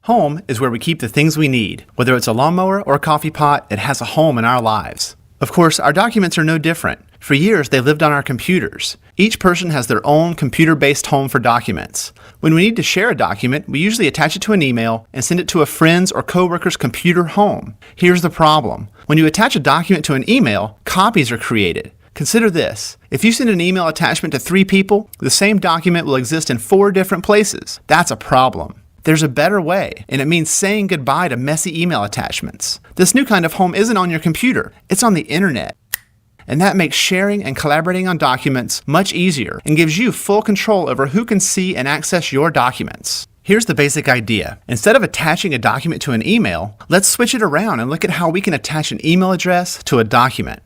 Home is where we keep the things we need. Whether it's a lawnmower or a coffee pot, it has a home in our lives. Of course, our documents are no different. For years, they lived on our computers. Each person has their own computer-based home for documents. When we need to share a document, we usually attach it to an email and send it to a friend's or coworker's computer home. Here's the problem. When you attach a document to an email, copies are created. Consider this. If you send an email attachment to 3 people, the same document will exist in 4 different places. That's a problem. There's a better way, and it means saying goodbye to messy email attachments. This new kind of home isn't on your computer, it's on the internet. And that makes sharing and collaborating on documents much easier and gives you full control over who can see and access your documents. Here's the basic idea. Instead of attaching a document to an email, let's switch it around and look at how we can attach an email address to a document.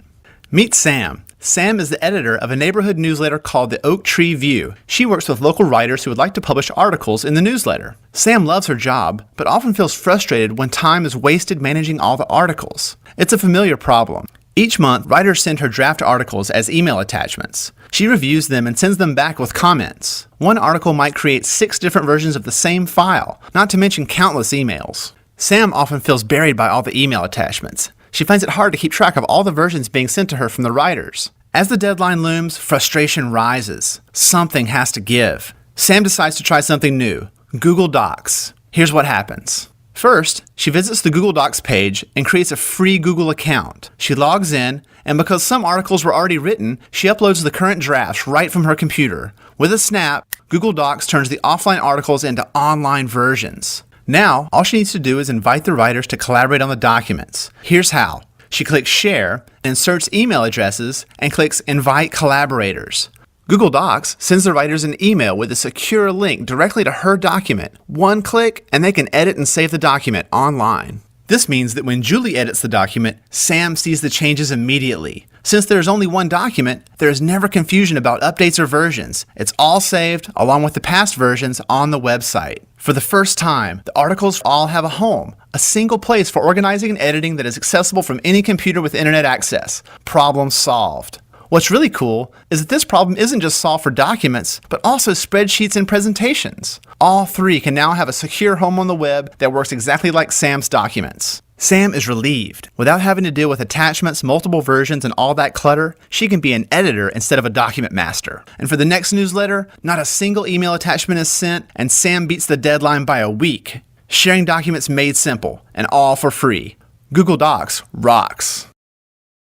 Meet Sam. Sam is the editor of a neighborhood newsletter called the Oak Tree View. She works with local writers who would like to publish articles in the newsletter. Sam loves her job, but often feels frustrated when time is wasted managing all the articles. It's a familiar problem. Each month, writers send her draft articles as email attachments. She reviews them and sends them back with comments. One article might create 6 different versions of the same file, not to mention countless emails. Sam often feels buried by all the email attachments. She finds it hard to keep track of all the versions being sent to her from the writers. As the deadline looms, frustration rises. Something has to give. Sam decides to try something new, Google Docs. Here's what happens. First, she visits the Google Docs page and creates a free Google account. She logs in, and because some articles were already written, she uploads the current drafts right from her computer. With a snap, Google Docs turns the offline articles into online versions. Now, all she needs to do is invite the writers to collaborate on the documents. Here's how. She clicks Share, inserts email addresses, and clicks Invite Collaborators. Google Docs sends the writers an email with a secure link directly to her document. One click, and they can edit and save the document online. This means that when Julie edits the document, Sam sees the changes immediately. Since there's only one document, there is never confusion about updates or versions. It's all saved, along with the past versions, on the website. For the first time, the articles all have a home, a single place for organizing and editing that is accessible from any computer with internet access. Problem solved. What's really cool is that this problem isn't just solved for documents, but also spreadsheets and presentations. All 3 can now have a secure home on the web that works exactly like Sam's documents. Sam is relieved. Without having to deal with attachments, multiple versions, and all that clutter, she can be an editor instead of a document master. And for the next newsletter, not a single email attachment is sent, and Sam beats the deadline by a week. Sharing documents made simple, and all for free. Google Docs rocks.